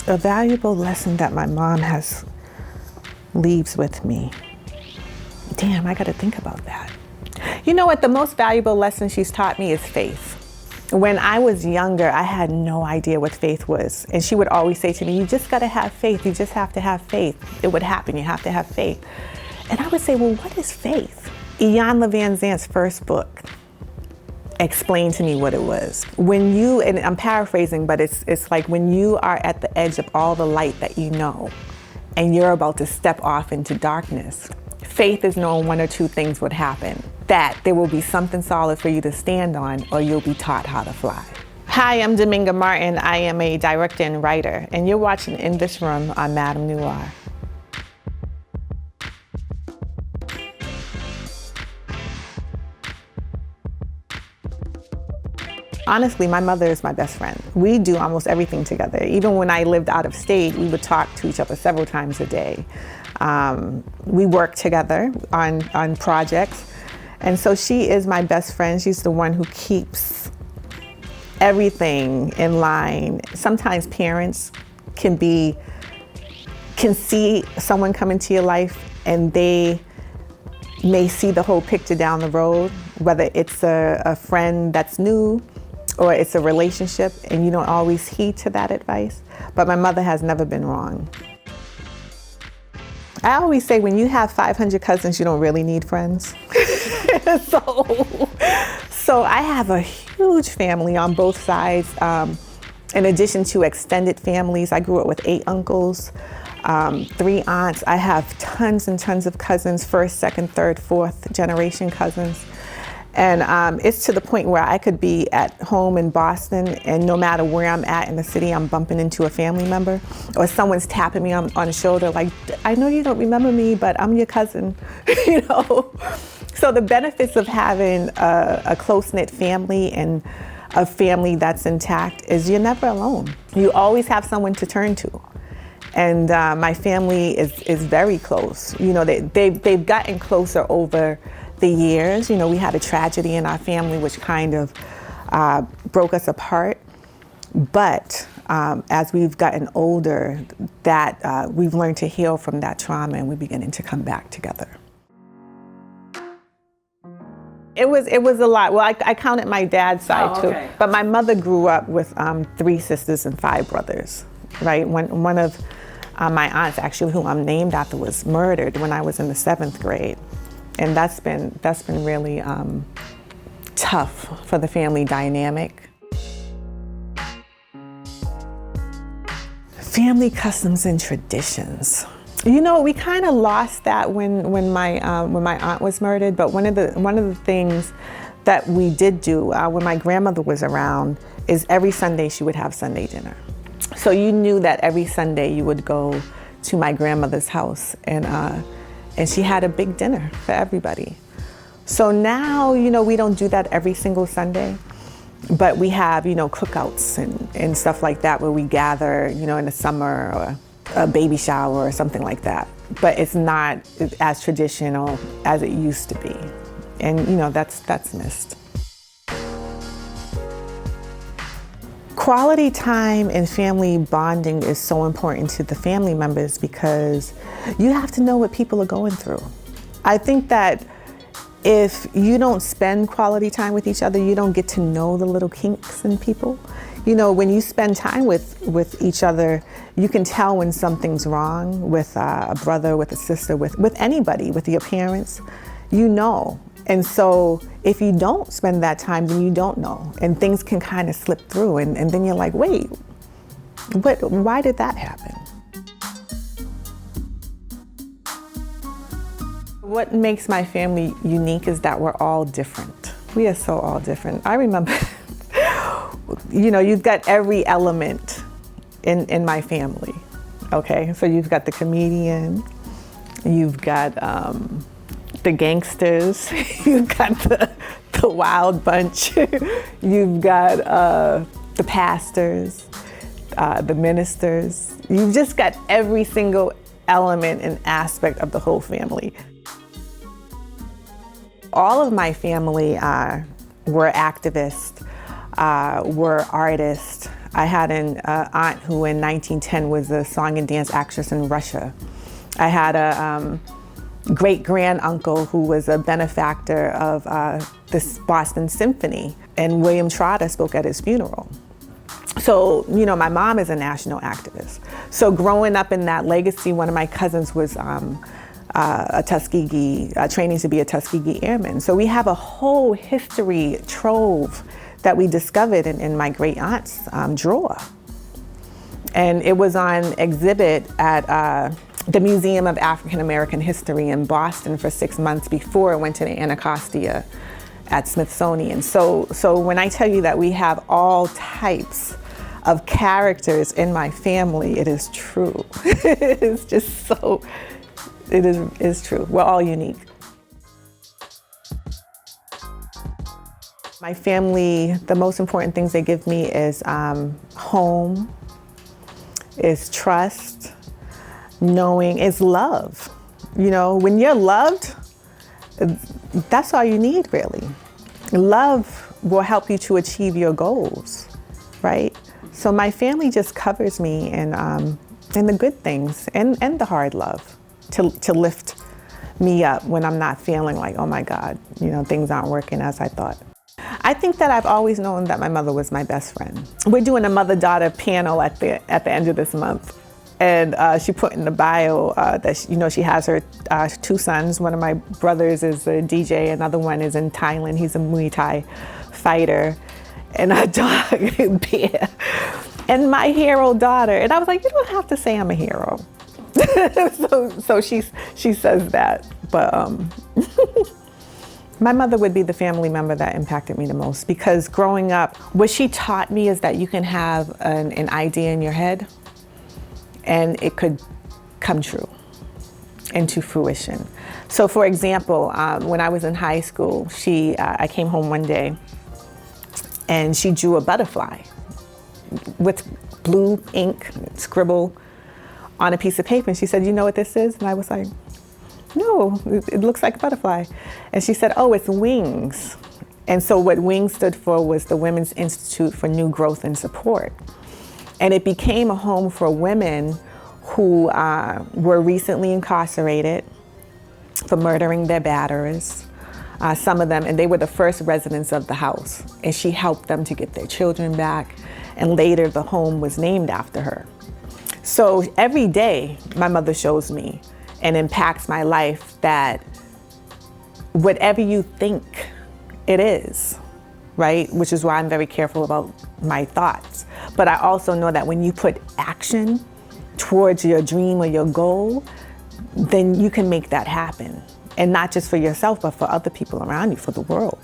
A valuable lesson that my mom has leaves with me. Damn, I gotta think about that. You know what? The most valuable lesson she's taught me is faith. When I was younger, I had no idea what faith was. And she would always say to me, you just gotta have faith. You just have to have faith. It would happen. You have to have faith. And I would say, well, what is faith? Ian Van Zant's first book explained to me what it was. When you, and I'm paraphrasing, but it's like when you are at the edge of all the light that you know, and you're about to step off into darkness, faith is knowing one or two things would happen. That there will be something solid for you to stand on, or you'll be taught how to fly. Hi, I'm Dominga Martin. I am a director and writer, and you're watching In This Room on MadameNoire. Honestly, my mother is my best friend. We do almost everything together. Even when I lived out of state, we would talk to each other several times a day. We work together on projects. And so she is my best friend. She's the one who keeps everything in line. Sometimes parents can see someone come into your life and they may see the whole picture down the road, whether it's a friend that's new or it's a relationship, and you don't always heed to that advice. But my mother has never been wrong. I always say when you have 500 cousins, you don't really need friends. So I have a huge family on both sides. In addition to extended families, I grew up with 8 uncles, 3 aunts. I have tons and tons of cousins, first, second, third, fourth generation cousins. And it's to the point where I could be at home in Boston, and no matter where I'm at in the city, I'm bumping into a family member, or someone's tapping me on the shoulder like, I know you don't remember me, but I'm your cousin, you know? So the benefits of having a close-knit family and a family that's intact is you're never alone. You always have someone to turn to. And my family is very close. You know, they've gotten closer over the years. You know, we had a tragedy in our family which kind of broke us apart. But as we've gotten older, that we've learned to heal from that trauma, and we're beginning to come back together. It was a lot. Well, I counted my dad's side too. But my mother grew up with 3 sisters and 5 brothers, right? One of my aunts, actually, who I'm named after, was murdered when I was in the 7th grade. And that's been really tough for the family dynamic. Family customs and traditions. You know, we kind of lost that when my aunt was murdered. But one of the things that we did do when my grandmother was around is every Sunday she would have Sunday dinner. So you knew that every Sunday you would go to my grandmother's house, and she had a big dinner for everybody. So now, you know, we don't do that every single Sunday, but we have, you know, cookouts and stuff like that where we gather, you know, in the summer, or a baby shower or something like that. But it's not as traditional as it used to be. And, you know, that's missed. Quality time and family bonding is so important to the family members because you have to know what people are going through. I think that if you don't spend quality time with each other, you don't get to know the little kinks in people. You know, when you spend time with each other, you can tell when something's wrong with a brother, with a sister, with anybody, with your parents, you know. And so if you don't spend that time, then you don't know. And things can kind of slip through. And then you're like, wait, why did that happen? What makes my family unique is that we're all different. We are so all different. I remember, you know, you've got every element in my family, okay? So you've got the comedian, you've got the gangsters, you've got the wild bunch, you've got the pastors, the ministers. You've just got every single element and aspect of the whole family. All of my family were activists, were artists, I had an aunt who in 1910 was a song and dance actress in Russia. I had a great-grand-uncle who was a benefactor of this Boston Symphony, and William Trotter spoke at his funeral. So, you know, my mom is a national activist. So growing up in that legacy, one of my cousins was a Tuskegee, training to be a Tuskegee Airman. So we have a whole history trove that we discovered in my great aunt's drawer. And it was on exhibit at the Museum of African American History in Boston for 6 months before it went to the Anacostia at Smithsonian. So when I tell you that we have all types of characters in my family, it is true. It is just so, it is true. We're all unique. My family, the most important things they give me is home, is trust, knowing, is love. You know, when you're loved, that's all you need, really. Love will help you to achieve your goals, right? So my family just covers me in the good things and the hard love to lift me up when I'm not feeling like, oh my God, you know, things aren't working as I thought. I think that I've always known that my mother was my best friend. We're doing a mother-daughter panel at the end of this month. And she put in the bio that she has her 2 sons. One of my brothers is a DJ, another one is in Thailand. He's a Muay Thai fighter, and a dog, Bear, and my hero daughter. And I was like, you don't have to say I'm a hero. so she says that, but my mother would be the family member that impacted me the most, because growing up, what she taught me is that you can have an idea in your head and it could come true into fruition. So for example, when I was in high school, I came home one day and she drew a butterfly with blue ink, scribble on a piece of paper. And she said, you know what this is? And I was like, no, it looks like a butterfly. And she said, oh, it's WINGS. And so what WINGS stood for was the Women's Institute for New Growth and Support. And it became a home for women who were recently incarcerated for murdering their batterers, some of them, and they were the first residents of the house. And she helped them to get their children back, and later the home was named after her. So every day my mother shows me and impacts my life that whatever you think it is, right? Which is why I'm very careful about my thoughts. But I also know that when you put action towards your dream or your goal, then you can make that happen. And not just for yourself, but for other people around you, for the world.